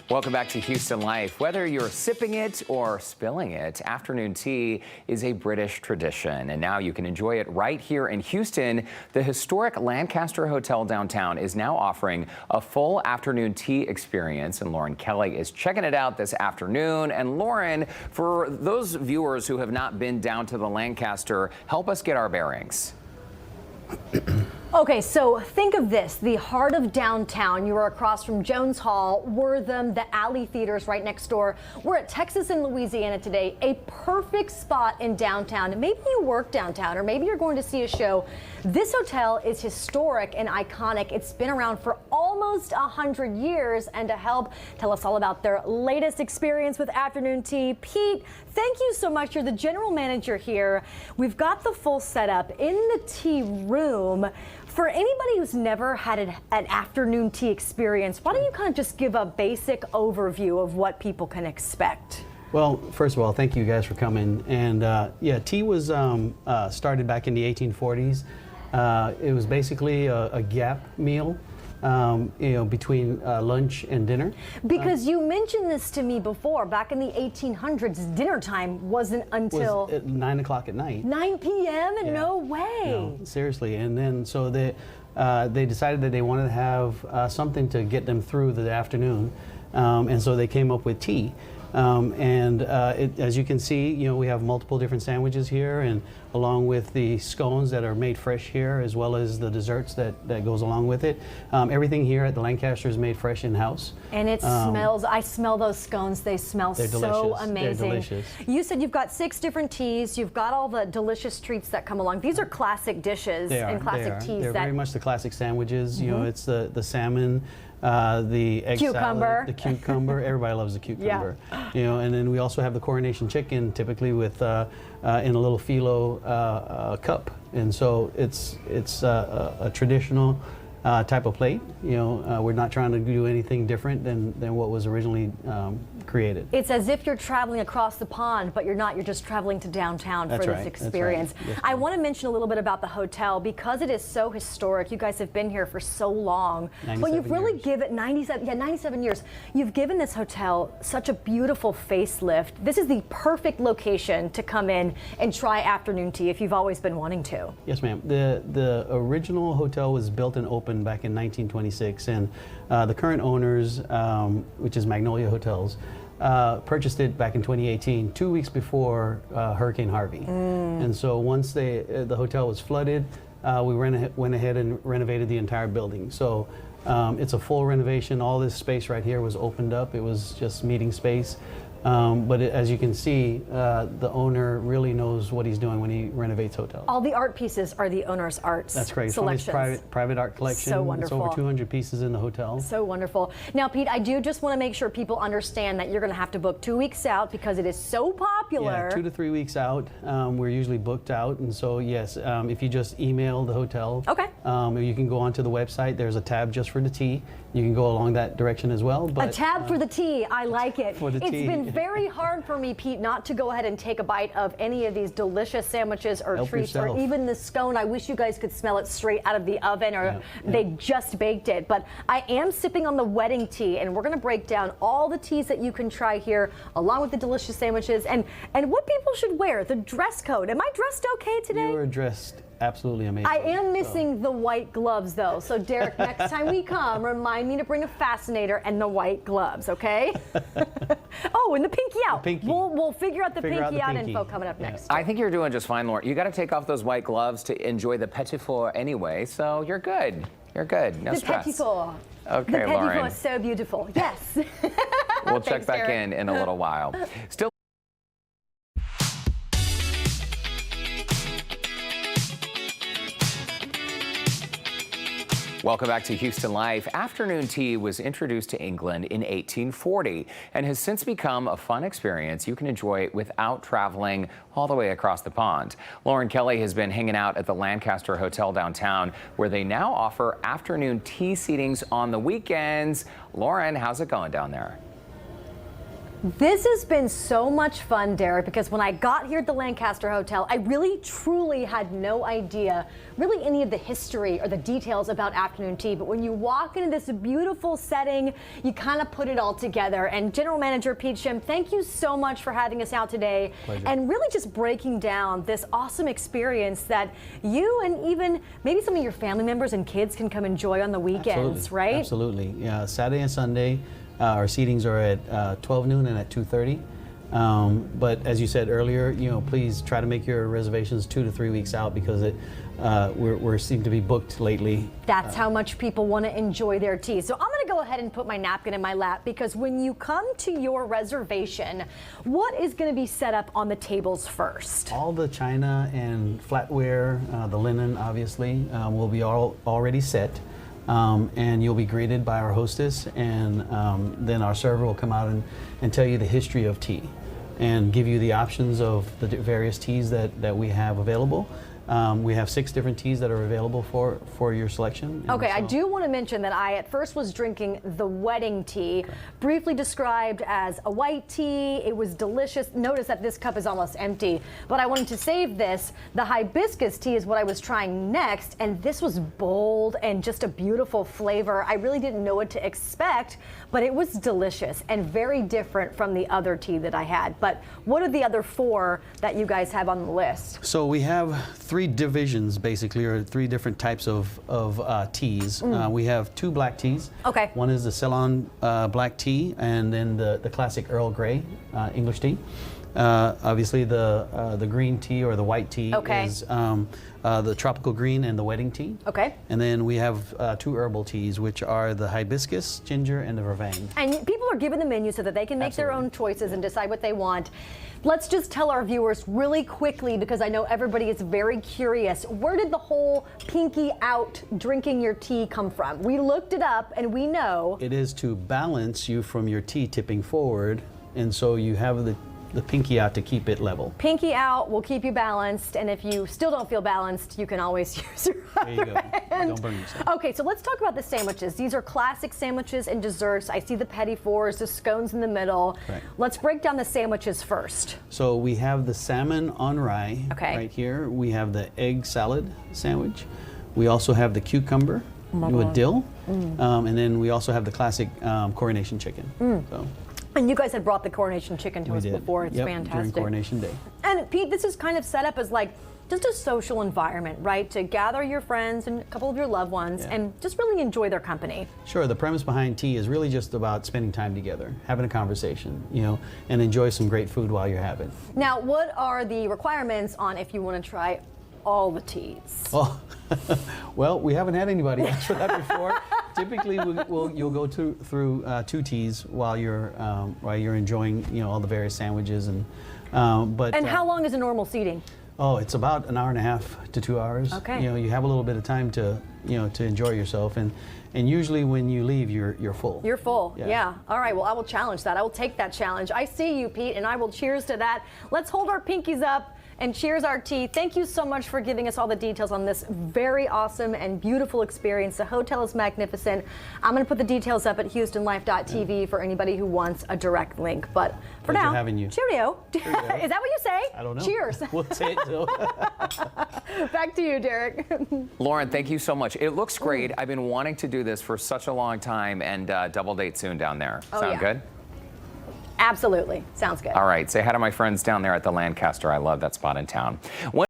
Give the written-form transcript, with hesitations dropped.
Welcome back to Houston Life. Whether you're sipping it or spilling it, afternoon tea is a British tradition, and now you can enjoy it right here in Houston. The historic Lancaster Hotel downtown is now offering a full afternoon tea experience, and Lauren Kelly is checking it out this afternoon. And Lauren, for those viewers who have not been down to the Lancaster, help us get our bearings. Okay, so think of this, the heart of downtown. You are across from Jones Hall, Wortham, the Alley Theaters right next door. We're at Texas and Louisiana today, a perfect spot in downtown. Maybe you work downtown, or maybe you're going to see a show. This hotel is historic and iconic. It's been around for almost 100 years, and to help tell us all about their latest experience with afternoon tea, Pete, thank you so much. You're the general manager here. We've got the full setup in the tea room. For anybody who's never had an afternoon tea experience, why don't you kind of just give a basic overview of what people can expect? Well, first of all, thank you guys for coming. And yeah, tea was started back in the 1840s. It was basically a gap meal. Between lunch and dinner. Because you mentioned this to me before, back in the 1800s, dinner time wasn't until... at 9 o'clock at night. 9 p.m.? Yeah. No way. No, seriously. And then so they decided that they wanted to have something to get them through the afternoon. And so they came up with tea. As you can see, we have multiple different sandwiches here, and along with the scones that are made fresh here, as well as the desserts that goes along with it. Everything here at the Lancaster is made fresh in-house. And it smells, I smell those scones, they smell so amazing. They're delicious. You said you've got 6 different teas, you've got all the delicious treats that come along. These are classic dishes and classic teas. They're very much the classic sandwiches. It's the salmon, the egg salad, the cucumber. Everybody loves the cucumber. Yeah. And then we also have the coronation chicken, typically with in a little phyllo cup. And so it's a traditional type of plate. We're not trying to do anything different than what was originally created. It's as if you're traveling across the pond, but you're not. You're just traveling to downtown for this experience. That's right. Yes, I want to mention a little bit about the hotel because it is so historic. You guys have been here for so long. But you've really given 97 years. You've given this hotel such a beautiful facelift. This is the perfect location to come in and try afternoon tea if you've always been wanting to. Yes, ma'am. The original hotel was built and opened back in 1926, and the current owners, which is Magnolia Hotels, purchased it back in 2018, 2 weeks before Hurricane Harvey. And so once the hotel was flooded, we went ahead and renovated the entire building. So it's a full renovation. All this space right here was opened up. It was just meeting space. But as you can see, the owner really knows what he's doing when he renovates hotels. All the art pieces are the owner's art selections. That's great. From his private art collection. So wonderful. It's over 200 pieces in the hotel. So wonderful. Now, Pete, I do just want to make sure people understand that you're going to have to book 2 weeks out because it is so popular. Yeah, 2 to 3 weeks out. We're usually booked out. And so, yes, if you just email the hotel, you can go onto the website. There's a tab just for the tea. You can go along that direction as well. But, a tab for the tea. I like it. For the tea. It's been very hard for me, Pete, not to go ahead and take a bite of any of these delicious sandwiches or treats or even the scone. I wish you guys could smell it straight out of the oven or they just baked it. But I am sipping on the wedding tea, and we're going to break down all the teas that you can try here along with the delicious sandwiches and what people should wear, the dress code. Am I dressed okay today? You are dressed absolutely amazing. I am missing the white gloves, though. So, Derek, next time we come, remind me to bring a fascinator and the white gloves, okay? Oh, and the pinky out. We'll figure out the pinky out info coming up next. I think you're doing just fine, Lauren. You got to take off those white gloves to enjoy the petit four anyway, so you're good. You're good. No stress. The petit four. Okay, the Lauren. petit four is so beautiful. Yes. We'll check back in a little while. Still. Welcome back to Houston Life. Afternoon tea was introduced to England in 1840 and has since become a fun experience you can enjoy without traveling all the way across the pond. Lauren Kelly has been hanging out at the Lancaster Hotel downtown, where they now offer afternoon tea seatings on the weekends. Lauren, how's it going down there? This has been so much fun, Derek, because when I got here at the Lancaster Hotel, I really truly had no idea really any of the history or the details about afternoon tea. But when you walk into this beautiful setting, you kind of put it all together. And General Manager Pete Shim, thank you so much for having us out today. Pleasure. And really just breaking down this awesome experience that you and even maybe some of your family members and kids can come enjoy on the weekends, Absolutely. right? Absolutely. Yeah, Saturday and Sunday, our seatings are at 12 noon and at 2:30. But as you said earlier, please try to make your reservations 2 to 3 weeks out because we're seem to be booked lately. That's how much people want to enjoy their tea. So I'm going to go ahead and put my napkin in my lap because when you come to your reservation, what is going to be set up on the tables first? All the china and flatware, the linen obviously, will be already set. And you'll be greeted by our hostess, and then our server will come out and tell you the history of tea and give you the options of the various teas that we have available. We have 6 different teas that are available for your selection. Okay, I do want to mention that I at first was drinking the wedding tea, briefly described as a white tea. It was delicious. Notice that this cup is almost empty, but I wanted to save this. The hibiscus tea is what I was trying next, and this was bold and just a beautiful flavor. I really didn't know what to expect, but it was delicious and very different from the other tea that I had. But what are the other 4 that you guys have on the list? So we have 3 divisions basically, or 3 different types of teas. We have 2 black teas. Okay. One is the Ceylon black tea, and then the classic Earl Grey English tea. Obviously the green tea or the white tea is the tropical green and the wedding tea. Okay. And then we have 2 herbal teas, which are the hibiscus, ginger, and the vervain. And people are given the menu so that they can make their own choices and decide what they want. Let's just tell our viewers really quickly, because I know everybody is very curious, where did the whole pinky out drinking your tea come from? We looked it up and we know It is to balance you from your tea tipping forward, and so you have the pinky out to keep it level. pinky out will keep you balanced, and if you still don't feel balanced, you can always use your There you other go. hand. Don't burn yourself. Okay, so let's talk about the sandwiches. These are classic sandwiches and desserts. I see the petit fours, the scones in the middle. Right. Let's break down the sandwiches first. So we have the salmon on rye Okay. right here. We have the egg salad sandwich. We also have the cucumber with dill. And then we also have the classic coronation chicken. So And you guys had brought the coronation chicken to we us did. before. It's Yep, fantastic. during Coronation Day. And Pete, this is kind of set up as like just a social environment, right? To gather your friends and a couple of your loved ones Yeah. and just really enjoy their company. Sure, the premise behind tea is really just about spending time together, having a conversation, and enjoy some great food while you're having. Now, what are the requirements on if you want to try all the teas? Oh, well, we haven't had anybody ask for that before. Typically, you'll go through 2 teas while you're enjoying all the various sandwiches and. And how long is a normal seating? Oh, it's about an hour and a half to 2 hours. Okay. You have a little bit of time to enjoy yourself, and usually when you leave, you're full. You're full. Yeah. Yeah. All right. Well, I will challenge that. I will take that challenge. I see you, Pete, and I will cheers to that. Let's hold our pinkies up and cheers our tea. Thank you so much for giving us all the details on this very awesome and beautiful experience. The hotel is magnificent. I'm going to put the details up at HoustonLife.tv for anybody who wants a direct link. But for Pleasure now, having you. cheerio. Is that what you say? I don't know. Cheers. We'll say it too. Back to you, Derek. Lauren, thank you so much. It looks great. I've been wanting to do this for such a long time, and double date soon down there. Oh, Sound yeah. good? Absolutely. Sounds good. All right. Say hi to my friends down there at the Lancaster. I love that spot in town.